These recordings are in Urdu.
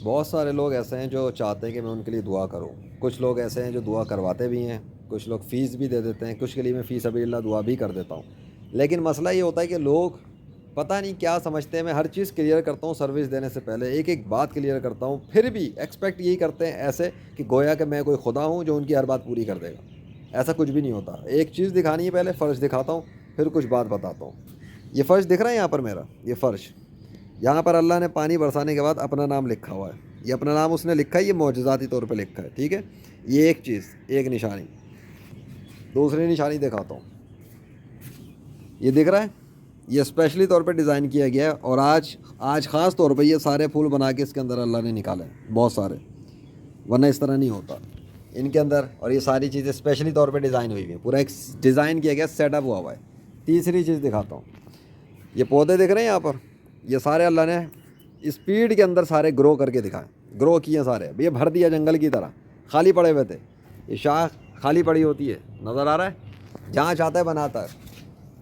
بہت سارے لوگ ایسے ہیں جو چاہتے ہیں کہ میں ان کے لیے دعا کروں. کچھ لوگ ایسے ہیں جو دعا کرواتے بھی ہیں, کچھ لوگ فیس بھی دے دیتے ہیں, کچھ کے لیے میں فی سبیل اللہ دعا بھی کر دیتا ہوں. لیکن مسئلہ یہ ہوتا ہے کہ لوگ پتہ نہیں کیا سمجھتے ہیں. میں ہر چیز کلیئر کرتا ہوں سروس دینے سے پہلے, ایک ایک بات کلیئر کرتا ہوں, پھر بھی ایکسپیکٹ یہی کرتے ہیں ایسے کہ گویا کہ میں کوئی خدا ہوں جو ان کی ہر بات پوری کر دے گا. ایسا کچھ بھی نہیں ہوتا. ایک چیز دکھانی ہے, پہلے فرش دکھاتا ہوں, پھر کچھ بات بتاتا ہوں. یہ فرش دکھ رہا ہے یہاں پر میرا, یہ فرش, یہاں پر اللہ نے پانی برسانے کے بعد اپنا نام لکھا ہوا ہے. یہ اپنا نام اس نے لکھا ہے, یہ معجزاتی طور پہ لکھا ہے, ٹھیک ہے. یہ ایک چیز, ایک نشانی. دوسری نشانی دکھاتا ہوں, یہ دکھ رہا ہے, یہ اسپیشلی طور پہ ڈیزائن کیا گیا ہے, اور آج خاص طور پہ یہ سارے پھول بنا کے اس کے اندر اللہ نے نکالے ہیں, بہت سارے, ورنہ اس طرح نہیں ہوتا ان کے اندر. اور یہ ساری چیزیں اسپیشلی طور پہ ڈیزائن ہوئی ہوئی ہیں, پورا ایک ڈیزائن کیا گیا, سیٹ اپ ہوا ہوا ہے. تیسری چیز دکھاتا ہوں, یہ پودے دکھ رہے ہیں یہاں پر, یہ سارے اللہ نے اسپیڈ کے اندر سارے گرو کر کے دکھائے, گرو کیے سارے. یہ بھر دیا جنگل کی طرح, خالی پڑے ہوئے تھے. یہ شاخ خالی پڑی ہوتی ہے, نظر آ رہا ہے, جہاں چاہتا ہے بناتا ہے.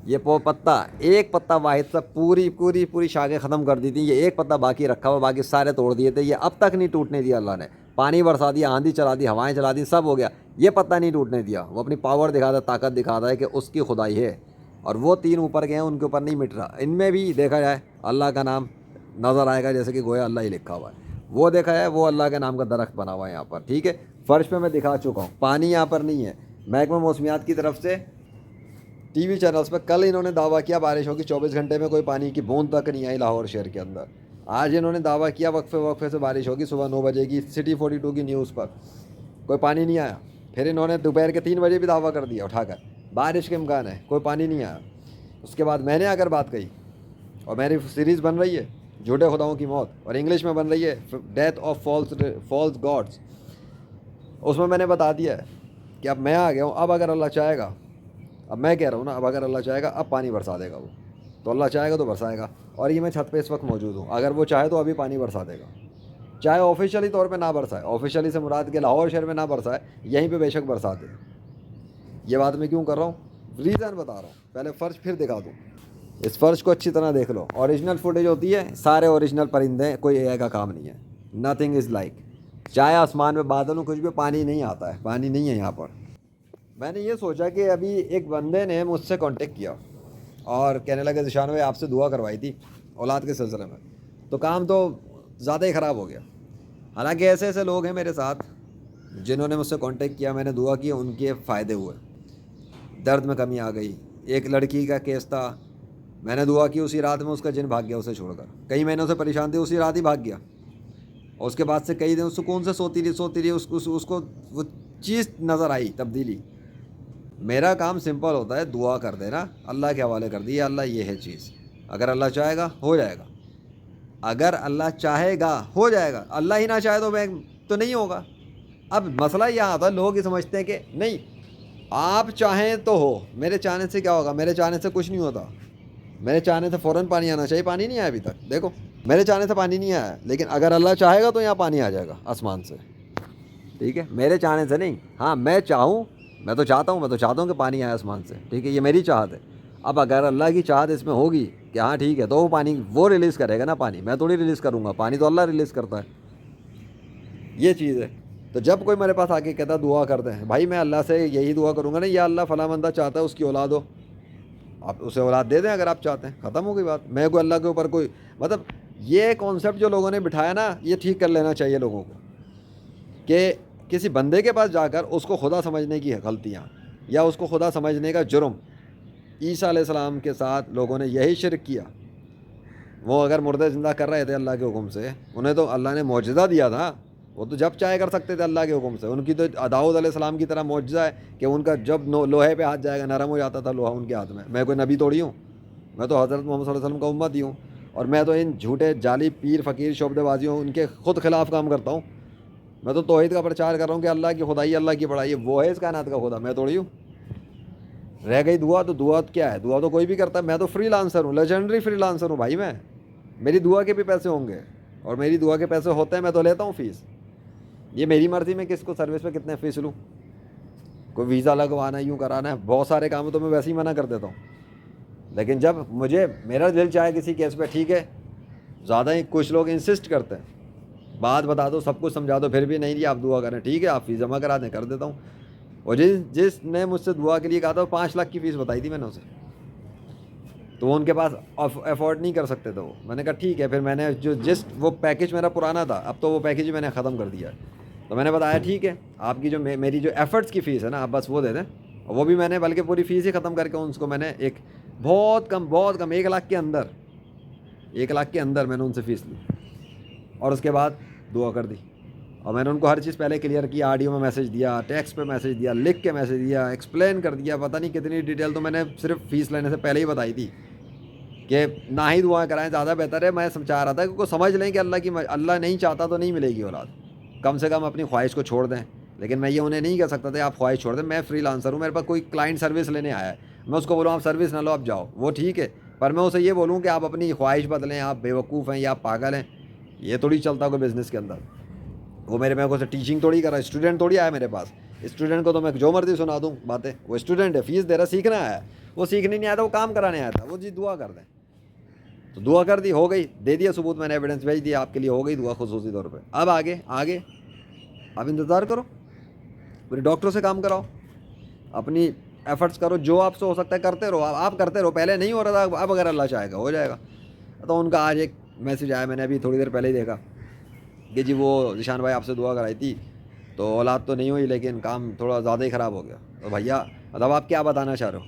یہ پتا, ایک پتا واحد سا پوری شاخیں ختم کر دی تھیں, یہ ایک پتا باقی رکھا ہوا, باقی سارے توڑ دیے تھے. یہ اب تک نہیں ٹوٹنے دیا اللہ نے. پانی برسا دیا, آندھی چلا دی, ہوائیں چلا دی, سب ہو گیا, یہ پتا نہیں ٹوٹنے دیا. وہ اپنی پاور دکھاتا ہے, طاقت دکھاتا ہے کہ اس کی خدائی ہے. اور وہ تین اوپر گئے ہیں, ان کے اوپر نہیں مٹ رہا. ان میں بھی دیکھا جائے اللہ کا نام نظر آئے گا, جیسے کہ گویا اللہ ہی لکھا ہوا ہے. وہ دیکھا جائے, وہ اللہ کے نام کا درخت بنا ہوا ہے یہاں پر, ٹھیک ہے. فرش پہ میں دکھا چکا ہوں, پانی یہاں پر نہیں ہے. محکمہ موسمیات کی طرف سے ٹی وی چینلز پہ کل انہوں نے دعویٰ کیا بارش ہوگی, 24 گھنٹے میں کوئی پانی کی بوند تک نہیں آئی لاہور شہر کے اندر. آج انہوں نے دعویٰ کیا وقفے سے بارش ہوگی, صبح 9 بجے کی سٹی 42 کی نیوز پر, کوئی پانی نہیں آیا. پھر انہوں نے دوپہر کے 3 بجے بھی دعویٰ کر دیا اٹھا کر, بارش کے امکان ہے, کوئی پانی نہیں آیا. اس کے بعد میں نے اگر بات کہی, اور میری سیریز بن رہی ہے جھوٹے خداؤں کی موت, اور انگلش میں بن رہی ہے ڈیتھ آف فالس گاڈس, اس میں نے بتا دیا ہے کہ اب میں آ گیا ہوں. اب اگر اللہ چاہے گا, اب میں کہہ رہا ہوں نا, اب اگر اللہ چاہے گا اب پانی برسا دے گا. وہ تو اللہ چاہے گا تو برسائے گا. اور یہ میں چھت پہ اس وقت موجود ہوں, اگر وہ چاہے تو ابھی پانی برسا دے گا, چاہے آفیشیلی طور پہ نہ برسائے. آفیشیلی سے مراد کہ لاہور شہر میں نہ برسائے, یہیں پہ بے شک برسا دے. یہ بات میں کیوں کر رہا ہوں, ریزن بتا رہا ہوں. پہلے فرش پھر دکھا دوں. اس فرش کو اچھی طرح دیکھ لو. اوریجنل فوٹیج ہوتی ہے, سارے اوریجنل پرندے, کوئی اے آئی کا کام نہیں ہے. نتھنگ از لائک, چاہے آسمان میں بادل ہوں, کچھ بھی, پانی نہیں آتا ہے, پانی نہیں ہے یہاں پر. میں نے یہ سوچا کہ ابھی ایک بندے نے مجھ سے کانٹیکٹ کیا اور کہنے لگا ذیشان بھائی آپ سے دعا کروائی تھی اولاد کے سلسلے میں, تو کام تو زیادہ ہی خراب ہو گیا. حالانکہ ایسے ایسے لوگ ہیں میرے ساتھ جنہوں نے مجھ سے کانٹیکٹ کیا, میں نے دعا کی, ان کے فائدے ہوئے, درد میں کمی آ گئی. ایک لڑکی کا کیس تھا, میں نے دعا کی, اسی رات میں اس کا جن بھاگ گیا اسے چھوڑ کر. کئی مہینوں سے پریشان تھی, اسی رات ہی بھاگ گیا. اور اس کے بعد سے کئی دن سکون سے سوتی رہی, اس کو وہ چیز نظر آئی, تبدیلی. میرا کام سمپل ہوتا ہے, دعا کر دینا, اللہ کے حوالے کر دی, اللہ یہ ہے چیز, اگر اللہ چاہے گا ہو جائے گا, اگر اللہ چاہے گا ہو جائے گا, اللہ ہی نہ چاہے تو نہیں ہوگا. اب مسئلہ یہ آتا ہے, لوگ یہ سمجھتے ہیں کہ نہیں آپ چاہیں تو ہو, میرے چاہنے سے کیا ہوگا, میرے چاہنے سے کچھ نہیں ہوتا. میرے چاہنے سے فوراً پانی آنا چاہیے, پانی نہیں آیا ابھی تک. دیکھو میرے چاہنے سے پانی نہیں آیا, لیکن اگر اللہ چاہے گا تو یہاں پانی آ جائے گا آسمان سے, ٹھیک ہے. میرے چاہنے سے نہیں, ہاں میں چاہوں, میں تو چاہتا ہوں کہ پانی آئے آسمان سے, ٹھیک ہے, یہ میری چاہت ہے. اب اگر اللہ کی چاہت اس میں ہوگی کہ ہاں ٹھیک ہے, تو وہ پانی وہ ریلیز کرے گا نا, پانی میں تھوڑی ریلیز کروں گا, پانی تو اللہ ریلیز کرتا ہے. یہ چیز ہے. تو جب کوئی میرے پاس آ کے کہتا دعا کرتے ہیں, بھائی میں اللہ سے یہی دعا کروں گا نا, یا اللہ فلاں بندہ چاہتا ہے اس کی اولاد ہو, آپ اسے اولاد دے دیں اگر آپ چاہتے ہیں, ختم ہو گئی بات. میں کوئی اللہ کے اوپر کوئی, مطلب یہ کانسیپٹ جو لوگوں نے بٹھایا نا, یہ ٹھیک کر لینا چاہیے لوگوں کو, کہ کسی بندے کے پاس جا کر اس کو خدا سمجھنے کی غلطیاں, یا اس کو خدا سمجھنے کا جرم. عیسیٰ علیہ السلام کے ساتھ لوگوں نے یہی شرک کیا. وہ اگر مردے زندہ کر رہے تھے اللہ کے حکم سے, انہیں تو اللہ نے معجزہ دیا تھا, وہ تو جب چاہے کر سکتے تھے اللہ کے حکم سے. ان کی تو داؤد علیہ السلام کی طرح معجزہ ہے کہ ان کا جب لوہے پہ ہاتھ جائے گا نرم ہو جاتا تھا لوہا ان کے ہاتھ میں. میں کوئی نبی توڑی ہوں, میں تو حضرت محمد صلی اللہ علیہ وسلم کا امتی ہوں, اور میں تو ان جھوٹے جعلی پیر فقیر شعبدے بازیوں ان کے خود خلاف کام کرتا ہوں. میں تو توحید کا پرچار کر رہا ہوں کہ اللہ کی خدائی, اللہ کی بڑائی, وہ ہے اس کائنات کا خدا, میں توڑی ہوں. رہ گئی دعا, تو دعا کیا ہے, دعا تو کوئی بھی کرتا ہے. میں تو فری لانسر ہوں, لیجنڈری فری لانسر ہوں بھائی. میں میری دعا کے بھی پیسے ہوں گے, اور میری دعا کے پیسے ہوتے ہیں, میں تو لیتا ہوں فیس. یہ میری مرضی میں کس کو سروس پہ کتنے فیس لوں. کوئی ویزا لگوانا ہے, یوں کرانا ہے, بہت سارے کام تو میں ویسے ہی منع کر دیتا ہوں. لیکن جب میرا دل چاہے کسی کیس پہ, ٹھیک ہے, زیادہ ہی کچھ لوگ انسسٹ کرتے ہیں, بات بتا دو، سب کچھ سمجھا دو، پھر بھی نہیں آپ دعا کریں، ٹھیک ہے آپ فیس جمع کرا دیں، کر دیتا ہوں. اور جس نے مجھ سے دعا کے لیے کہا تھا، 5 لاکھ کی فیس بتائی تھی میں نے اسے، تو وہ ان کے پاس افورڈ نہیں کر سکتے تھے وہ. میں نے کہا ٹھیک ہے، پھر میں نے وہ پیکیج میرا پرانا تھا، اب تو وہ پیکیج میں نے ختم کر دیا ہے. تو میں نے بتایا ٹھیک ہے آپ کی جو میری جو ایفرٹس کی فیس ہے نا، آپ بس وہ دے دیں. اور وہ بھی میں نے بلکہ پوری فیس ہی ختم کر کے ان کو میں نے ایک بہت کم 1 لاکھ کے اندر 1 لاکھ کے اندر میں نے ان سے فیس لی. اور اس کے بعد دعا کر دی. اور میں نے ان کو ہر چیز پہلے کلیئر کیا، آڈیو میں میسج دیا، ٹیکسٹ پہ میسج دیا، لکھ کے میسج دیا، ایکسپلین کر دیا، پتہ نہیں کتنی ڈیٹیل تو میں نے صرف فیس لینے سے پہلے ہی بتائی تھی کہ نہ ہی دعائیں کرائیں زیادہ بہتر ہے. میں چاہ رہا تھا کہ کوئی سمجھ لیں کہ اللہ نہیں چاہتا تو نہیں ملے گی اولاد، کم سے کم اپنی خواہش کو چھوڑ دیں. لیکن میں یہ انہیں نہیں کہہ سکتا تھا آپ خواہش چھوڑ دیں. میں فری لانسر ہوں، میرے پاس کوئی کلائنٹ سروس لینے آیا ہے، میں اس کو بولوں آپ سروس نہ لو آپ جاؤ، وہ ٹھیک ہے. پر میں اسے یہ بولوں کہ آپ اپنی خواہش بدلیں، آپ بیوقوف ہیں یا آپ پاگل ہیں، یہ تھوڑی چلتا کوئی بزنس کے اندر. وہ میرے کو سے ٹیچنگ تھوڑی کر رہا ہے، اسٹوڈنٹ تھوڑی آیا میرے پاس. اسٹوڈنٹ کو تو میں جو مرضی سنا دوں باتیں، وہ اسٹوڈنٹ ہے، فیس دے رہا، سیکھنا آیا ہے. وہ سیکھنے نہیں آیا تھا، وہ کام کرانے آیا تھا. وہ جی دعا کر دیں، تو دعا کر دی، ہو گئی، دے دیا ثبوت، میں نے ایویڈنس بھیج دیا آپ کے لیے، ہو گئی دعا خصوصی طور پہ. اب آگے آپ انتظار کرو، پھر ڈاکٹر سے کام کراؤ، اپنی ایفرٹس کرو، جو آپ سے ہو سکتا ہے کرتے رہو. آپ کرتے رہو، پہلے نہیں ہو رہا تھا، اب اگر اللہ چاہے گا ہو جائے گا. تو ان کا آج ایک میسج آیا، میں نے ابھی تھوڑی دیر پہلے ہی دیکھا کہ جی وہ ذیشان بھائی آپ سے دعا کرائی تھی تو اولاد تو نہیں ہوئی لیکن کام تھوڑا زیادہ ہی خراب ہو گیا. تو بھیا مطلب آپ کیا بتانا چاہ رہے ہو؟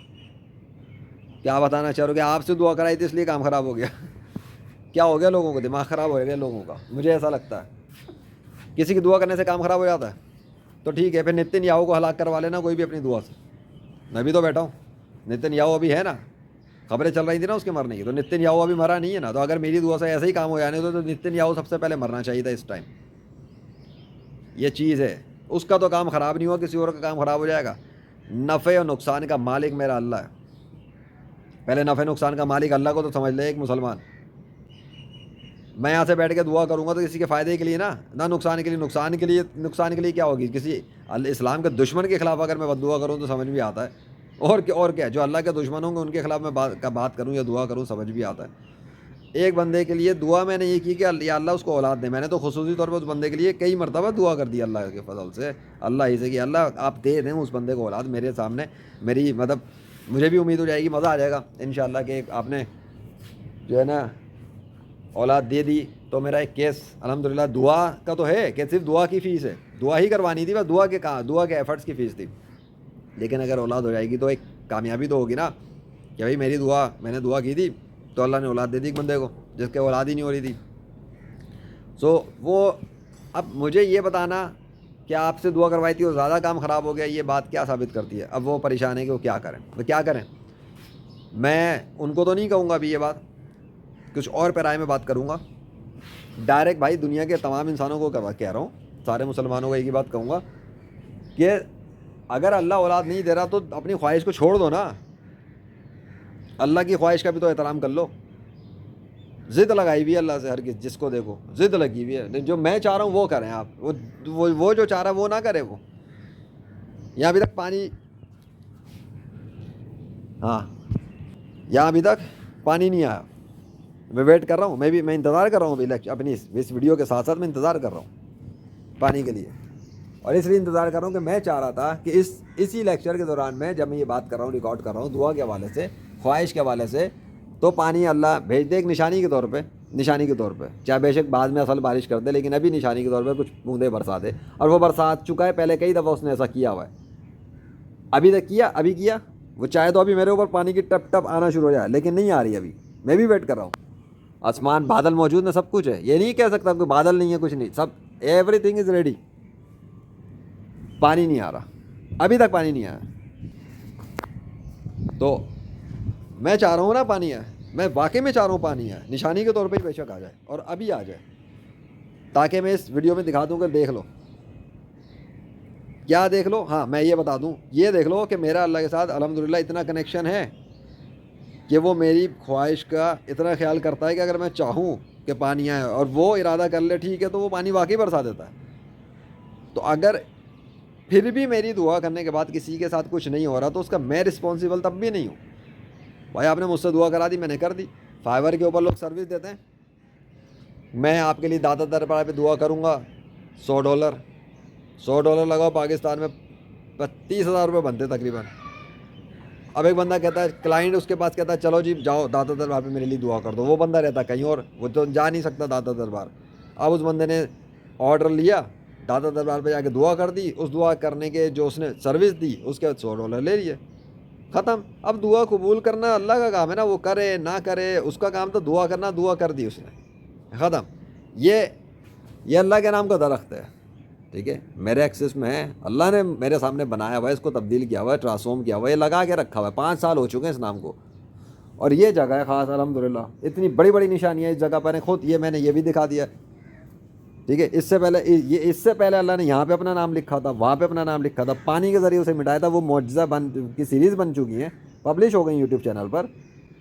کیا بتانا چاہ رہے ہو کہ آپ سے دعا کرائی تھی اس لیے کام خراب ہو گیا؟ کیا ہو گیا لوگوں کو؟ دماغ خراب ہو گیا لوگوں کا، مجھے ایسا لگتا ہے. کسی کی دعا کرنے سے کام خراب ہو جاتا ہے؟ تو ٹھیک ہے، پھر نتن یاہو کو ہلاک کروا لینا کوئی بھی اپنی دعا سے. میں بھی تو بیٹھا ہوں، نتن یاہو ابھی ہے نا، خبریں چل رہی تھی نا اس کے مرنے کی، تو نتن یاہو ابھی مرا نہیں ہے نا. تو اگر میری دعا سے ایسے ہی کام ہو جانے تو نتن یاہو سب سے پہلے مرنا چاہیے تھا اس ٹائم. یہ چیز ہے، اس کا تو کام خراب نہیں ہوا، کسی اور کا کام خراب ہو جائے گا. نفع و نقصان کا مالک میرا اللہ ہے. پہلے نفع نقصان کا مالک اللہ کو تو سمجھ لے ایک مسلمان. میں یہاں سے بیٹھ کے دعا کروں گا تو کسی کے فائدے کے لیے نہ نقصان کے لیے. نقصان کے لیے کیا ہوگی؟ کسی اسلام کے دشمن کے خلاف اگر میں بد دعا کروں تو سمجھ بھی آتا ہے. اور کیا جو اللہ کے دشمن ہوں گے ان کے خلاف میں بات کروں یا دعا کروں سمجھ بھی آتا ہے. ایک بندے کے لیے دعا میں نے یہ کی کہ یا اللہ اس کو اولاد دے. میں نے تو خصوصی طور پر اس بندے کے لیے کئی مرتبہ دعا کر دی اللہ کے فضل سے، اللہ ہی سے کہ اللہ آپ دے دیں اس بندے کو اولاد. میرے سامنے میری مطلب مجھے بھی امید ہو جائے گی، مزہ آ جائے گا انشاءاللہ کہ آپ نے جو ہے نا اولاد دے دی. تو میرا ایک کیس الحمدللہ دعا کا تو ہے کہ صرف دعا کی فیس ہے، دعا ہی کروانی تھی بس، دعا کے ایفرٹس کی فیس تھی. لیکن اگر اولاد ہو جائے گی تو ایک کامیابی تو ہوگی نا کہ بھائی میں نے دعا کی تھی تو اللہ نے اولاد دے دی ایک بندے کو جس کے اولاد ہی نہیں ہو رہی تھی. وہ اب مجھے یہ بتانا کہ آپ سے دعا کروائی تھی اور زیادہ کام خراب ہو گیا، یہ بات کیا ثابت کرتی ہے؟ اب وہ پریشان ہے کہ وہ کیا کریں. میں ان کو تو نہیں کہوں گا ابھی یہ بات، کچھ اور پیرائے میں بات کروں گا ڈائریکٹ. بھائی دنیا کے تمام انسانوں کو کہہ رہا ہوں، سارے مسلمانوں کو ایک ہی بات کہوں گا کہ اگر اللہ اولاد نہیں دے رہا تو اپنی خواہش کو چھوڑ دو نا. اللہ کی خواہش کا بھی تو احترام کر لو. ضد لگائی ہوئی ہے اللہ سے، ہر جس کو دیکھو ضد لگی ہوئی ہے. جو میں چاہ رہا ہوں وہ کریں آپ، وہ جو چاہ رہا ہے وہ نہ کرے. وہ یہاں ابھی تک پانی نہیں آیا. میں ویٹ کر رہا ہوں، میں انتظار کر رہا ہوں اپنی اس ویڈیو کے ساتھ میں انتظار کر رہا ہوں پانی کے لیے. اور اس لیے انتظار کر رہا ہوں کہ میں چاہ رہا تھا کہ اسی لیکچر کے دوران میں جب میں یہ بات کر رہا ہوں، ریکارڈ کر رہا ہوں دعا کے حوالے سے، خواہش کے حوالے سے، تو پانی اللہ بھیج دے ایک نشانی کے طور پہ. چاہے بے شک بعد میں اصل بارش کر دے، لیکن ابھی نشانی کے طور پہ کچھ بوندیں برسا دے. اور وہ برسات چکا ہے، پہلے کئی دفعہ اس نے ایسا کیا ہوا ہے. ابھی کیا وہ چاہے تو ابھی میرے اوپر پانی کی ٹپ ٹپ آنا شروع ہو جائے، لیکن نہیں آ رہی ابھی. میں بھی ویٹ کر رہا ہوں. آسمان بادل موجود ہے، سب کچھ ہے. یہ نہیں کہہ سکتا کوئی بادل نہیں ہے، کچھ نہیں، سب ایوری تھنگ از ریڈی. پانی نہیں آ رہا، ابھی تک پانی نہیں آیا. تو میں چاہ رہا ہوں نا پانی ہے، میں واقعی میں چاہ رہا ہوں پانی ہے، نشانی کے طور پہ ہی بے شک آ جائے اور ابھی آ جائے، تاکہ میں اس ویڈیو میں دکھا دوں کہ دیکھ لو. کیا دیکھ لو؟ ہاں میں یہ بتا دوں، یہ دیکھ لو کہ میرا اللہ کے ساتھ الحمدللہ اتنا کنیکشن ہے کہ وہ میری خواہش کا اتنا خیال کرتا ہے کہ اگر میں چاہوں کہ پانی آئے اور وہ ارادہ کر لے ٹھیک ہے تو وہ پانی واقعی برسا دیتا ہے. تو اگر پھر بھی میری دعا کرنے کے بعد کسی کے ساتھ کچھ نہیں ہو رہا تو اس کا میں رسپانسیبل تب بھی نہیں ہوں. بھائی آپ نے مجھ سے دعا کرا دی، میں نے کر دی. فائبر کے اوپر لوگ سروس دیتے ہیں، میں آپ کے لیے داتا دربار پہ دعا کروں گا، $100، $100 لگاؤ، پاکستان میں 32,000 روپے بنتے تقریباً۔ اب ایک بندہ کہتا ہے، کلائنٹ اس کے پاس کہتا ہے چلو جی جاؤ داتا دربار پہ میرے لیے دعا کر دو، وہ بندہ رہتا کہیں اور، وہ تو جا نہیں سکتا داتا دربار۔ اب اس بندے نے آرڈر لیا، داتا دربار پہ جا کے دعا کر دی، اس دعا کرنے کے جو اس نے سروس دی اس کے $100 لے لیے، ختم۔ اب دعا قبول کرنا اللہ کا کام ہے نا، وہ کرے نہ کرے اس کا کام تو دعا کرنا، دعا کر دی اس نے، ختم۔ یہ اللہ کے نام کا درخت ہے، ٹھیک ہے، میرے ایکسس میں ہے، اللہ نے میرے سامنے بنایا ہوا ہے، اس کو تبدیل کیا ہوا ہے، ٹرانسفارم کیا ہوا ہے، یہ لگا کے رکھا ہوا ہے، 5 سال ہو چکے ہیں اس نام کو، اور یہ جگہ ہے خاص، الحمدللہ اتنی بڑی بڑی نشانیاں اس جگہ پر ہیں، خود یہ میں نے یہ بھی دکھا دیا، ٹھیک ہے۔ اس سے پہلے اللہ نے یہاں پہ اپنا نام لکھا تھا، وہاں پہ اپنا نام لکھا تھا، پانی کے ذریعے اسے مٹایا تھا، وہ معجزہ کی سیریز بن چکی ہیں، پبلش ہو گئی یوٹیوب چینل پر،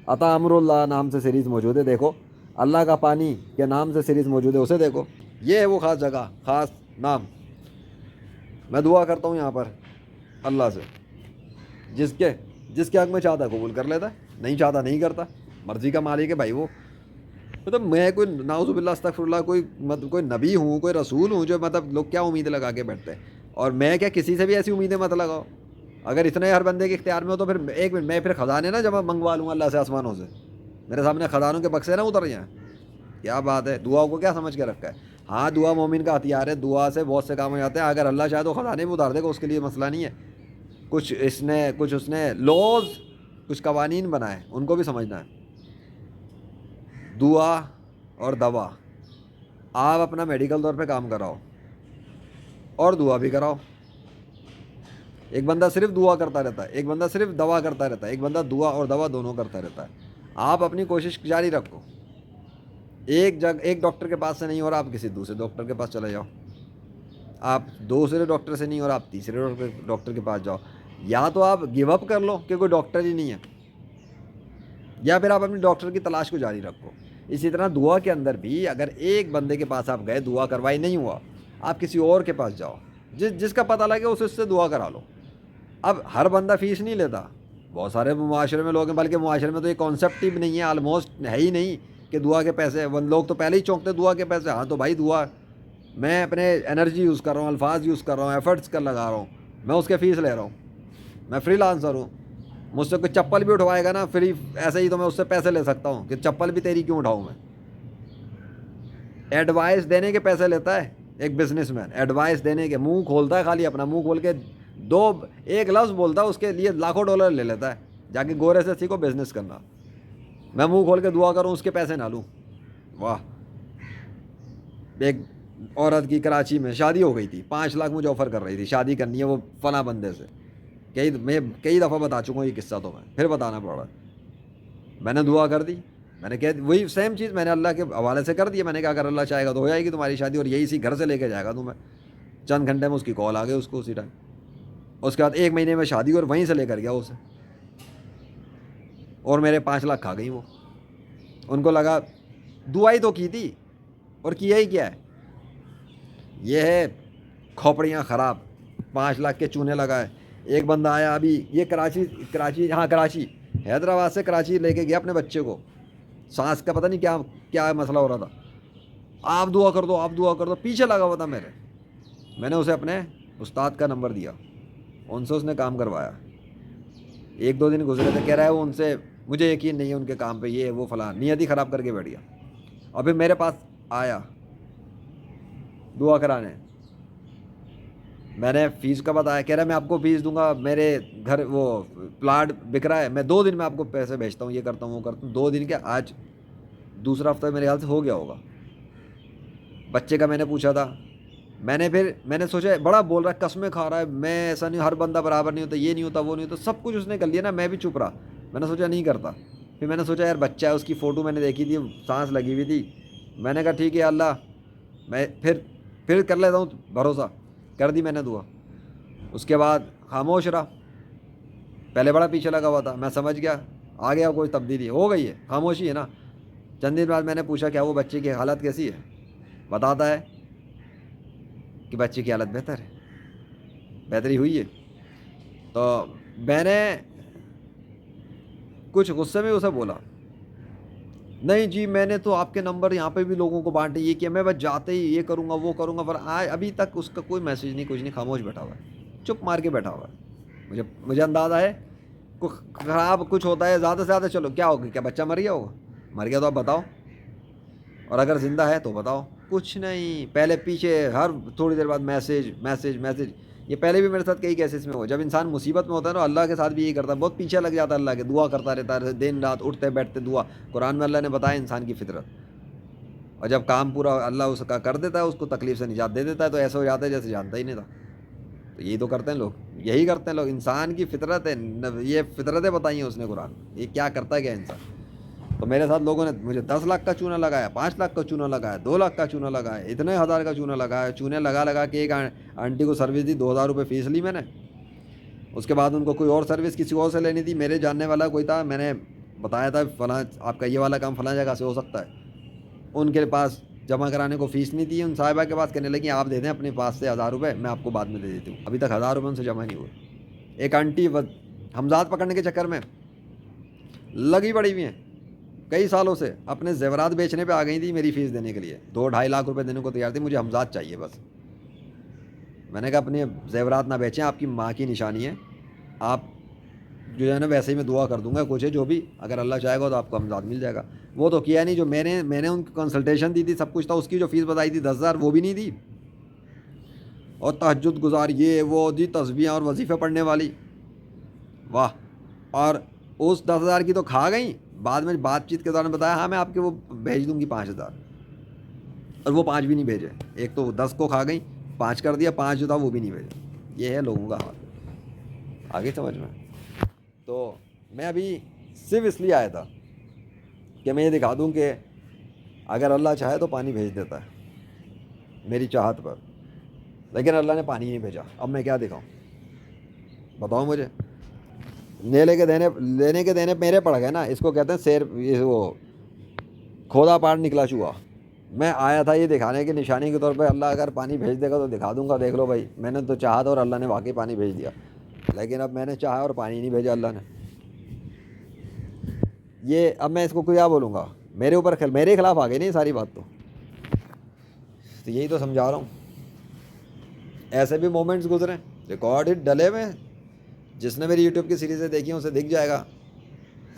عطا امر اللہ نام سے سیریز موجود ہے، دیکھو، اللہ کا پانی کے نام سے سیریز موجود ہے، اسے دیکھو، یہ ہے وہ خاص جگہ، خاص نام۔ میں دعا کرتا ہوں یہاں پر اللہ سے، جس کے حق میں چاہتا ہے قبول کر لیتا ہے، نہیں چاہتا نہیں کرتا، مرضی کا مالک ہے بھائی وہ۔ مطلب میں کوئی نعوذ باللہ استغفر اللہ کوئی نبی ہوں، کوئی رسول ہوں جو مطلب لوگ کیا امیدیں لگا کے بیٹھتے ہیں، اور میں کیا کسی سے بھی ایسی امیدیں مت لگاؤ، اگر اتنے ہر بندے کے اختیار میں ہو تو پھر ایک منٹ میں پھر خزانے نا جب منگوا لوں اللہ سے آسمانوں سے، میرے سامنے خزانوں کے بکسے نہ اتر جائیں، کیا بات ہے، دعا کو کیا سمجھ کے رکھا ہے؟ ہاں دعا مومن کا ہتھیار ہے، دعا سے بہت سے کام ہو جاتے ہیں، اگر اللہ چاہے تو خزانے بھی اتار دے گا، اس کے لیے مسئلہ نہیں ہے۔ کچھ اس نے لاز، کچھ قوانین بنائے، ان کو بھی سمجھنا ہے۔ دعا اور دوا، آپ اپنا میڈیکل طور پہ کام کراؤ اور دعا بھی کراؤ۔ ایک بندہ صرف دعا کرتا رہتا ہے، ایک بندہ صرف دوا کرتا رہتا ہے، ایک بندہ دعا اور دوا دونوں کرتا رہتا ہے۔ آپ اپنی کوشش جاری رکھو، ایک ڈاکٹر کے پاس سے نہیں ہو رہا، آپ کسی دوسرے ڈاکٹر کے پاس چلے جاؤ، آپ دوسرے ڈاکٹر سے نہیں ہو رہا، آپ تیسرے ڈاکٹر کے پاس جاؤ، یا تو آپ گیو اپ کر لو کہ کوئی ڈاکٹر ہی نہیں ہے، یا پھر آپ اپنی ڈاکٹر کی تلاش کو جاری رکھو۔ اسی طرح دعا کے اندر بھی اگر ایک بندے کے پاس آپ گئے، دعا کروائی نہیں ہوا، آپ کسی اور کے پاس جاؤ، جس کا پتہ لگے اس سے دعا کرا لو۔ اب ہر بندہ فیس نہیں لیتا، بہت سارے معاشرے میں لوگ ہیں، بلکہ معاشرے میں تو یہ کانسیپٹ ہی نہیں ہے، آلموسٹ ہے ہی نہیں کہ دعا کے پیسے، لوگ تو پہلے ہی چونکتے دعا کے پیسے، ہاں تو بھائی دعا، میں اپنے انرجی یوز کر رہا ہوں، الفاظ یوز کر رہا ہوں، ایفرٹس کر لگا رہا ہوں، میں اس کے فیس لے رہا ہوں، میں فری لانسر ہوں، مجھ سے کوئی چپل بھی اٹھوائے گا نا فری ایسے ہی تو میں اس سے پیسے لے سکتا ہوں کہ چپل بھی تیری کیوں اٹھاؤں میں۔ ایڈوائس دینے کے پیسے لیتا ہے ایک بزنس مین، ایڈوائس دینے کے، منہ کھولتا ہے خالی اپنا، منہ کھول کے ایک لفظ بولتا ہے اس کے لیے لاکھوں ڈالر لے لیتا ہے، جا کے گورے سے سیکھو بزنس کرنا۔ میں منہ کھول کے دعا کروں اس کے پیسے نہ لوں، واہ۔ ایک عورت کی کراچی میں شادی ہو گئی تھی، 5 لاکھ مجھے آفر کر رہی تھی، شادی کرنی ہے وہ فلاں بندے سے، میں کئی دفعہ بتا چکا ہوں یہ قصہ، تو میں پھر بتانا پڑ رہا ہے۔ میں نے دعا کر دی، میں نے کہا وہی سیم چیز میں نے اللہ کے حوالے سے کر دیا، میں نے کہا اگر اللہ چاہے گا تو ہو جائے گی تمہاری شادی، اور یہی اسی گھر سے لے کے جائے گا تمہیں۔ چند گھنٹے میں اس کی کال آ گئی اس کو اسی ٹائم، اس کے بعد 1 مہینے میں شادی، اور وہیں سے لے کر گیا اسے، اور میرے 5 لاکھ کھا گئی وہ۔ ان کو لگا دعائی تو کی تھی اور کیا ہی کیا ہے، یہ ہے کھوپڑیاں خراب، 5 لاکھ کے چونے لگائے۔ ایک بندہ آیا ابھی، یہ کراچی حیدرآباد سے کراچی لے کے گیا اپنے بچے کو، سانس کا پتہ نہیں کیا مسئلہ ہو رہا تھا، آپ دعا کر دو آپ دعا کر دو، پیچھے لگا ہوا تھا میرے، میں نے اسے اپنے استاد کا نمبر دیا، ان سے اس نے کام کروایا۔ 1-2 دن گزرے تھے، کہہ رہا ہے وہ ان سے مجھے یقین نہیں ہے ان کے کام پہ، یہ وہ فلاں، نیت ہی خراب کر کے بیٹھ گیا۔ ابھی میرے پاس آیا دعا کرانے، میں نے فیس کا بتایا، کہہ رہا ہے میں آپ کو فیس دوں گا، میرے گھر وہ پلاٹ بک رہا ہے، میں 2 دن میں آپ کو پیسے بھیجتا ہوں، یہ کرتا ہوں وہ کرتا ہوں۔ 2 دن کیا، آج دوسرا ہفتہ میرے خیال سے ہو گیا ہوگا۔ بچے کا میں نے پوچھا تھا، میں نے سوچا بڑا بول رہا ہے، قسمیں کھا رہا ہے، میں ایسا نہیں، ہر بندہ برابر نہیں ہوتا، یہ نہیں ہوتا وہ نہیں ہوتا، سب کچھ اس نے کر لیا نا، میں بھی چپ رہا، میں نے سوچا نہیں کرتا۔ پھر میں نے سوچا یار بچہ ہے، اس کی فوٹو میں نے دیکھی تھی، سانس لگی ہوئی تھی، میں نے کہا ٹھیک ہے اللہ، میں پھر کر لیتا ہوں بھروسہ، کر دی میں نے دعا۔ اس کے بعد خاموش رہا، پہلے بڑا پیچھے لگا ہوا تھا، میں سمجھ گیا آ گیا کوئی تبدیلی ہو گئی ہے، خاموشی ہے نا۔ چند دن بعد میں نے پوچھا کیا وہ بچے کی حالت کیسی ہے، بتاتا ہے کہ بچے کی حالت بہتر ہے، بہتری ہوئی ہے۔ تو میں نے کچھ غصے میں اسے بولا، نہیں جی میں نے تو آپ کے نمبر یہاں پہ بھی لوگوں کو بانٹے، یہ کیا، میں بس جاتے ہی یہ کروں گا وہ کروں گا، پر آج ابھی تک اس کا کوئی میسیج نہیں، کچھ نہیں، خاموش بیٹھا ہوا ہے، چپ مار کے بیٹھا ہوا ہے۔ مجھے اندازہ ہے خراب کچھ ہوتا ہے زیادہ سے زیادہ، چلو کیا ہوگا، کیا بچہ مر گیا ہوگا، مر گیا تو آپ بتاؤ، اور اگر زندہ ہے تو بتاؤ، کچھ نہیں، پہلے پیچھے ہر تھوڑی دیر بعد میسیج میسیج میسیج۔ یہ پہلے بھی میرے ساتھ کئی کیسز میں ہو، جب انسان مصیبت میں ہوتا ہے نا، اللہ کے ساتھ بھی یہی کرتا ہے، بہت پیچھے لگ جاتا ہے اللہ کے، دعا کرتا رہتا ہے دن رات، اٹھتے بیٹھتے دعا۔ قرآن میں اللہ نے بتایا انسان کی فطرت، اور جب کام پورا اللہ اس کا کر دیتا ہے، اس کو تکلیف سے نجات دے دیتا ہے، تو ایسا ہو جاتا ہے جیسے جانتا ہی نہیں تھا۔ تو یہی تو کرتے ہیں لوگ، یہی کرتے ہیں لوگ، انسان کی فطرت ہے، یہ فطرتیں بتائی ہیں اس نے قرآن، یہ کیا کرتا ہے کیا انسان۔ تو میرے ساتھ لوگوں نے مجھے 10 لاکھ کا چونا لگایا، 5 لاکھ کا چونا لگایا، 2 لاکھ کا چونا لگایا، اتنے ہزار کا چونا لگایا، چونے لگا لگا کے ایک آنٹی کو سروس دی، 2,000 روپے فیس لی میں نے۔ اس کے بعد ان کو کوئی اور سروس کسی اور سے لینی تھی، میرے جاننے والا کوئی تھا، میں نے بتایا تھا فلاں آپ کا یہ والا کام فلاں جگہ سے ہو سکتا ہے، ان کے پاس جمع کرانے کو فیس نہیں تھی، ان صاحبہ کے پاس کہنے لگی آپ دے دیں اپنے پاس سے 1,000 روپے، میں آپ کو بعد میں دے دیتی ہوں، ابھی تک 1,000 روپے ان سے جمع نہیں ہوئے۔ ایک آنٹی حمزات پکڑنے کے چکر میں لگی پڑی ہوئی ہیں کئی سالوں سے، اپنے زیورات بیچنے پہ آ گئی تھی میری فیس دینے کے لیے، 2-2.5 لاکھ روپے دینے کو تیار تھی، مجھے حمزات چاہیے بس۔ میں نے کہا اپنے زیورات نہ بیچیں، آپ کی ماں کی نشانی ہے، آپ جو ہے نا ویسے ہی میں دعا کر دوں گا، کچھ ہے جو بھی، اگر اللہ چاہے گا تو آپ کو حمزات مل جائے گا۔ وہ تو کیا نہیں، جو میں نے ان کی کنسلٹیشن دی تھی، سب کچھ تھا، اس کی جو فیس بتائی تھی 10,000، وہ بھی نہیں دی، اور تہجد گزار یہ وہ دی، تسبیحیں اور وظیفے پڑھنے والی، واہ۔ اور اس 10,000 کی تو کھا گئیں، بعد میں بات چیت کے دوران بتایا ہاں میں آپ کے وہ بھیج دوں گی 5,000، اور وہ 5 بھی نہیں بھیجے، ایک تو 10 کو کھا گئیں، 5 کر دیا، 5 جو تھا وہ بھی نہیں بھیجے۔ یہ ہے لوگوں کا حال، آگے سمجھ میں۔ تو میں ابھی صرف اس لیے آیا تھا کہ میں یہ دکھا دوں کہ اگر اللہ چاہے تو پانی بھیج دیتا ہے میری چاہت پر، لیکن اللہ نے پانی نہیں بھیجا، اب میں کیا دکھاؤں، بتاؤ مجھے۔ لینے کے دینے میرے پڑ گئے نا، اس کو کہتے ہیں شیر، یہ وہ کھودا پاٹ نکلا چوہا۔ میں آیا تھا یہ دکھانے کی نشانی کے طور پہ، اللہ اگر پانی بھیج دے گا تو دکھا دوں گا، دیکھ لو بھائی میں نے تو چاہا تھا اور اللہ نے واقعی پانی بھیج دیا، لیکن اب میں نے چاہا اور پانی نہیں بھیجا اللہ نے۔ یہ اب میں اس کو کیا بولوں گا، میرے اوپر میرے خلاف آ گئی نہیں ساری بات، تو یہی تو سمجھا رہا ہوں۔ ایسے بھی مومنٹس گزرے، ریکارڈ ڈلے ہوئے، جس نے میری یوٹیوب کی سیریزیں دیکھی ہیں اسے دکھ جائے گا،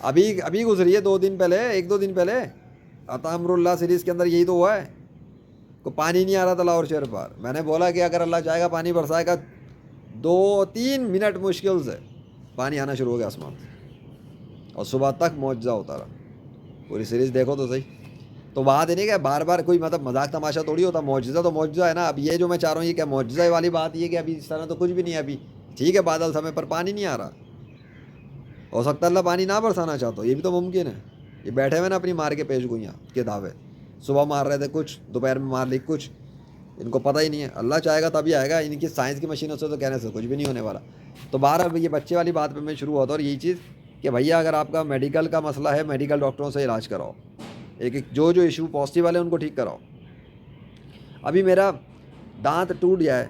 ابھی گزری ہے 2 دن پہلے، 1-2 دن پہلے، عطا امر اللہ سیریز کے اندر یہی تو ہوا ہے، کو پانی نہیں آ رہا تھا لاہور شہر پر، میں نے بولا کہ اگر اللہ چاہے گا پانی برسائے گا، 2-3 منٹ مشکل سے پانی آنا شروع ہو گیا آسمان سے، اور صبح تک معجزہ ہوتا رہا۔ پوری سیریز دیکھو تو صحیح۔ تو بات یہ نہیں کہ بار بار کوئی مطلب مذاق تماشا تھوڑی ہوتا، معجزہ تو معجزہ ہے نا۔ اب یہ جو میں چاہ رہا ہوں یہ کیا معجزہ والی بات، یہ کہ ابھی اس طرح تو کچھ بھی نہیں ہے، ابھی ٹھیک ہے بادل سمے پر پانی نہیں آ رہا، ہو سکتا ہے اللہ پانی نہ برسانا چاہتا ہو، یہ بھی تو ممکن ہے۔ یہ بیٹھے ہوئے نا اپنی مار کے پیش گوئیاں کے دعوے، صبح مار رہے تھے کچھ، دوپہر میں مار لی کچھ، ان کو پتہ ہی نہیں ہے، اللہ چاہے گا تبھی آئے گا، ان کی سائنس کی مشینوں سے تو کہنے سے کچھ بھی نہیں ہونے والا۔ تو بہرحال یہ بچے والی بات پہ میں شروع ہوتا، اور یہی چیز کہ بھیا اگر آپ کا میڈیکل کا مسئلہ ہے، میڈیکل ڈاکٹروں سے علاج کراؤ، ایک جو ایشو پازیٹیو والے ان کو ٹھیک کراؤ۔ ابھی میرا دانت ٹوٹ جائے،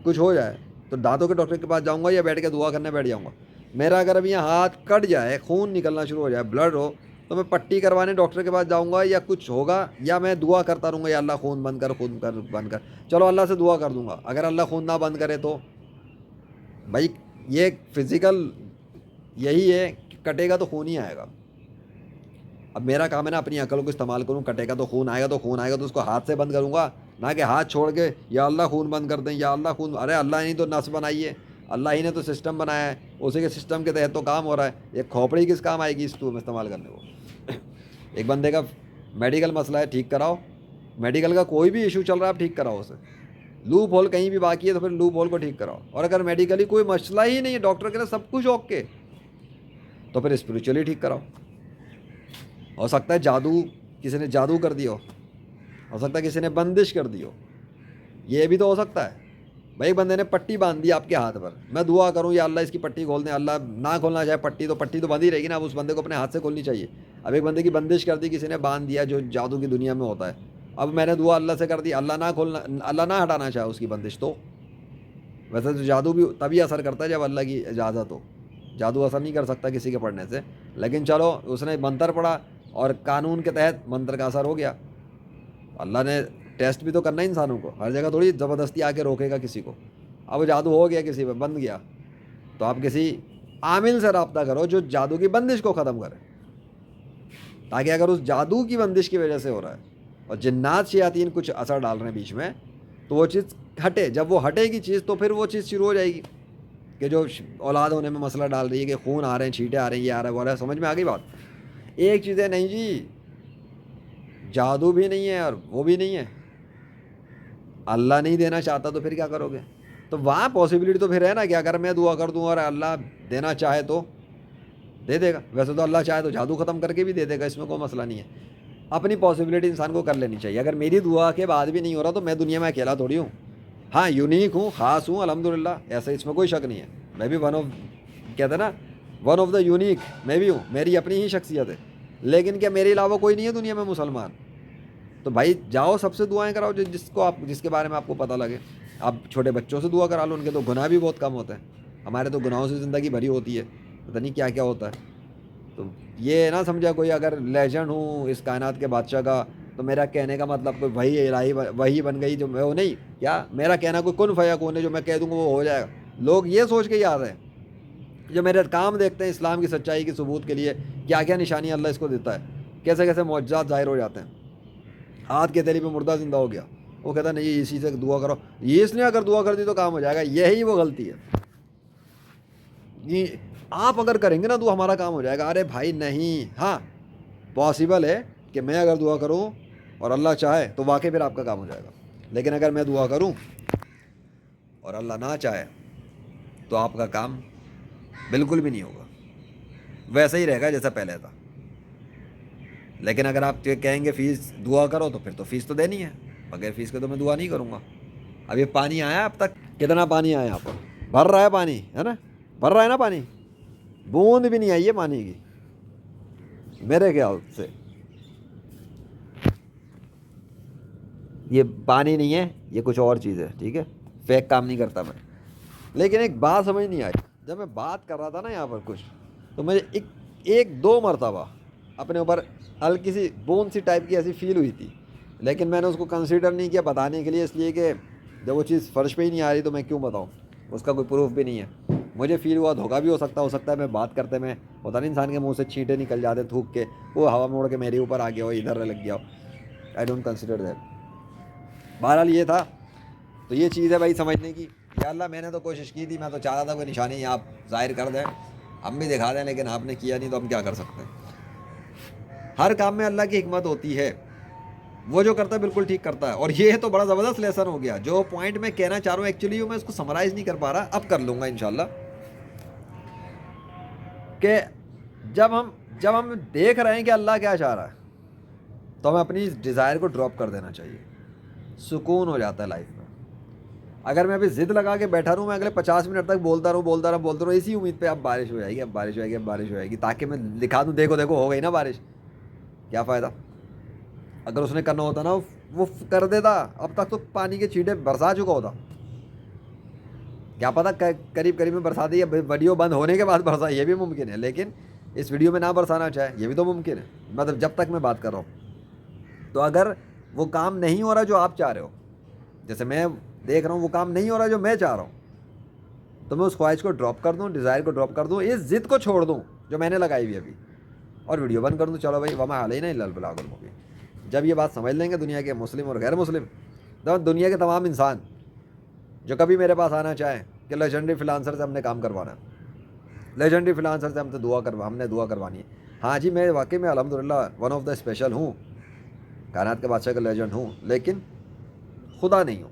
کچھ ہو جائے، تو دانتوں کے ڈاکٹر کے پاس جاؤں گا یا بیٹھ کے دعا کرنے بیٹھ جاؤں گا؟ میرا اگر ابھی یہاں ہاتھ کٹ جائے، خون نکلنا شروع ہو جائے، بلڈ ہو، تو میں پٹی کروانے ڈاکٹر کے پاس جاؤں گا یا کچھ ہوگا، یا میں دعا کرتا رہوں گا یا اللہ خون بند کر، خون کر بند کر، چلو اللہ سے دعا کر دوں گا، اگر اللہ خون نہ بند کرے تو بھائی یہ فزیکل یہی ہے کہ کٹے گا تو خون ہی آئے گا۔ اب میرا کام ہے نا اپنی عقل کو استعمال کروں، کٹے گا تو خون آئے گا، تو خون آئے گا تو اس کو ہاتھ سے بند کروں گا، نہ کہ ہاتھ چھوڑ کے یا اللہ خون بند کر دیں، یا اللہ خون، ارے اللہ ہی تو نس بنائی ہے، اللہ ہی نے تو سسٹم بنایا ہے، اسی کے سسٹم کے تحت تو کام ہو رہا ہے، یہ کھوپڑی کس کام آئے گی اس ٹو میں استعمال کرنے کو؟ ایک بندے کا میڈیکل مسئلہ ہے، ٹھیک کراؤ، میڈیکل کا کوئی بھی ایشو چل رہا ہے آپ ٹھیک کراؤ اسے، لوپ ہول کہیں بھی باقی ہے تو پھر لوپ ہول کو ٹھیک کراؤ، اور اگر میڈیکلی کوئی مسئلہ ہی نہیں ہے، ڈاکٹر کے لیے سب کچھ اوکے، تو پھر اسپریچولی ٹھیک کراؤ۔ ہو سکتا ہے جادو، کسی نے جادو کر دیا ہو سکتا ہے کسی نے بندش کر دی ہو، یہ بھی تو ہو سکتا ہے۔ بھائی ایک بندے نے پٹی باندھ دی آپ کے ہاتھ پر، میں دعا کروں یا اللہ اس کی پٹی کھول دیں، اللہ نہ کھولنا چاہے پٹی، تو پٹی تو بندھی رہے گی نا، اب اس بندے کو اپنے ہاتھ سے کھولنی چاہیے۔ اب ایک بندے کی بندش کر دی، کسی نے باندھ دیا، جو جادو کی دنیا میں ہوتا ہے، اب میں نے دعا اللہ سے کر دی، اللہ نہ کھولنا، اللہ نہ ہٹانا چاہے اس کی بندش، تو ویسے تو جادو بھی تبھی اثر کرتا ہے جب اللہ کی اجازت ہو، جادو اثر نہیں کر سکتا کسی کے پڑھنے سے، لیکن چلو اس نے منتر پڑھا، اور قانون کے تحت منتر کا اثر ہو گیا. اللہ نے ٹیسٹ بھی تو کرنا ہے انسانوں کو, ہر جگہ تھوڑی زبردستی آ کے روکے گا کسی کو. اب جادو ہو گیا کسی پہ, بند گیا, تو آپ کسی عامل سے رابطہ کرو جو جادو کی بندش کو ختم کرے, تاکہ اگر اس جادو کی بندش کی وجہ سے ہو رہا ہے اور جنات شیاطین کچھ اثر ڈال رہے ہیں بیچ میں, تو وہ چیز ہٹے. جب وہ ہٹے گی چیز تو پھر وہ چیز شروع ہو جائے گی کہ جو اولاد ہونے میں مسئلہ ڈال رہی ہے, کہ خون آ رہے ہیں, چھینٹے آ رہے ہیں, یہ آ رہا ہے وہ آ رہا ہے. سمجھ میں آ گئی بات؟ ایک چیز ہے نہیں جی, جادو بھی نہیں ہے اور وہ بھی نہیں ہے. اللہ نہیں دینا چاہتا تو پھر کیا کرو گے؟ تو وہاں پاسبلٹی تو پھر ہے نا کہ اگر میں دعا کر دوں اور اللہ دینا چاہے تو دے دے گا. ویسے تو اللہ چاہے تو جادو ختم کر کے بھی دے دے گا, اس میں کوئی مسئلہ نہیں ہے. اپنی پاسبلٹی انسان کو کر لینی چاہیے. اگر میری دعا کے بعد بھی نہیں ہو رہا تو میں دنیا میں اکیلا تھوڑی ہوں. ہاں یونیک ہوں, خاص ہوں الحمدللہ, ایسا اس میں کوئی شک نہیں ہے. میں بھی کہتے ہیں نا ون آف دا یونیک میں بھی ہوں, میری اپنی ہی شخصیت ہے. لیکن کیا میرے علاوہ کوئی نہیں ہے دنیا میں مسلمان؟ تو بھائی جاؤ سب سے دعائیں کراؤ جس کے بارے میں آپ کو پتہ لگے. آپ چھوٹے بچوں سے دعا کرا لو, ان کے تو گناہ بھی بہت کم ہوتے ہیں. ہمارے تو گناہوں سے زندگی بھری ہوتی ہے, پتہ نہیں کیا کیا ہوتا ہے. تو یہ نہ سمجھا کوئی اگر لیجنڈ ہوں اس کائنات کے بادشاہ کا تو میرا کہنے کا مطلب کوئی وہی الہی وہی بن گئی جو میں وہ نہیں. کیا میرا کہنا کوئی کن فیکون ہے جو میں کہہ دوں گا وہ ہو جائے گا؟ لوگ یہ سوچ کے یاد ہیں جو میرے کام دیکھتے ہیں اسلام کی سچائی کی ثبوت کے لیے, کیا کیا نشانیاں اللہ اس کو دیتا ہے, کیسے کیسے معجزات ظاہر ہو جاتے ہیں. ہاتھ کے تیلی پہ مردہ زندہ ہو گیا, وہ کہتا ہے نہیں اسی سے دعا کرو, یہ اس نے اگر دعا کر دی تو کام ہو جائے گا. یہی وہ غلطی ہے. یہ آپ اگر کریں گے نا تو ہمارا کام ہو جائے گا. ارے بھائی نہیں, ہاں پاسبل ہے کہ میں اگر دعا کروں اور اللہ چاہے تو واقعی پھر آپ کا کام ہو جائے گا. لیکن اگر میں دعا کروں اور اللہ نہ چاہے تو آپ کا کام بالکل بھی نہیں ہوگا, ویسا ہی رہے گا جیسا پہلے تھا. لیکن اگر آپ کہیں گے فیس دعا کرو تو پھر تو فیس تو دینی ہے, بغیر فیس کے تو میں دعا نہیں کروں گا. اب یہ پانی آیا اب تک, کتنا پانی آیا یہاں پر, بھر رہا ہے پانی ہے نا, بھر رہا ہے نا پانی, بوند بھی نہیں آئی ہے پانی کی میرے خیال سے. یہ پانی نہیں ہے, یہ کچھ اور چیز ہے, ٹھیک ہے, فیک کام نہیں کرتا میں. لیکن ایک بات سمجھ نہیں آئی, جب میں بات کر رہا تھا نا یہاں پر کچھ, تو مجھے ایک دو مرتبہ اپنے اوپر ہلکی سی بوند سی ٹائپ کی ایسی فیل ہوئی تھی. لیکن میں نے اس کو کنسیڈر نہیں کیا بتانے کے لیے, اس لیے کہ جب وہ چیز فرش پہ ہی نہیں آ رہی تو میں کیوں بتاؤں, اس کا کوئی پروف بھی نہیں ہے. مجھے فیل ہوا, دھوکا بھی ہو سکتا ہے میں بات کرتے میں ہوتا نہیں انسان کے منہ سے چھینٹے نکل جاتے تھوک کے, وہ ہوا موڑ کے میرے اوپر آ گیا ہو, ادھر لگ گیا ہو. I don't consider that. بہرحال یہ تھا, تو یہ چیز ہے بھائی سمجھنے کی. یا اللہ میں نے تو کوشش کی تھی, میں تو چاہتا تھا کوئی نشانی آپ ظاہر کر دیں, ہم بھی دکھا دیں, لیکن آپ نے کیا نہیں تو ہم کیا کر سکتے ہیں. ہر کام میں اللہ کی حکمت ہوتی ہے, وہ جو کرتا ہے بالکل ٹھیک کرتا ہے. اور یہ تو بڑا زبردست لیسن ہو گیا. جو پوائنٹ میں کہنا چاہ رہا ہوں ایکچولی میں اس کو سمرائز نہیں کر پا رہا, اب کر لوں گا انشاءاللہ. کہ جب ہم دیکھ رہے ہیں کہ اللہ کیا چاہ رہا ہے تو ہمیں اپنی ڈیزائر کو ڈراپ کر دینا چاہیے. سکون ہو جاتا ہے لائف میں. اگر میں ابھی ضد لگا کے بیٹھا رہوں, میں اگلے 50 منٹ تک بولتا رہوں اسی امید پہ اب بارش ہو جائے گی, تاکہ میں دکھا دوں دیکھو ہو گئی نا بارش, کیا فائدہ. اگر اس نے کرنا ہوتا نا وہ کر دیتا, اب تک تو پانی کے چھینٹے برسا چکا ہوتا. کیا پتہ قریب میں برسا دی, ویڈیو بند ہونے کے بعد برسا, یہ بھی ممکن ہے. لیکن اس ویڈیو میں نہ برسانا چاہے, یہ بھی تو ممکن ہے. مطلب جب تک میں بات کر رہا ہوں, تو اگر وہ کام نہیں ہو رہا جو آپ چاہ رہے ہو, جیسے میں دیکھ رہا ہوں وہ کام نہیں ہو رہا جو میں چاہ رہا ہوں, تو میں اس خواہش کو ڈراپ کر دوں, ڈیزائر کو ڈراپ کر دوں, اس ضد کو چھوڑ دوں جو میں نے لگائی ہوئی ابھی, اور ویڈیو بند کر دوں. چلو بھائی وما علینا الا البلاغ المبین. جب یہ بات سمجھ لیں گے دنیا کے مسلم اور غیر مسلم, دنیا کے تمام انسان جو کبھی میرے پاس آنا چاہیں کہ لیجنڈری فلانسر سے ہم نے کام کروانا ہے, لیجنڈری فلانسر سے ہم نے دعا کروانی ہے. ہاں جی میں واقعی میں الحمدللہ ون آف دا اسپیشل ہوں, کائنات کے بادشاہ کا لیجنڈ ہوں, لیکن خدا نہیں ہوں.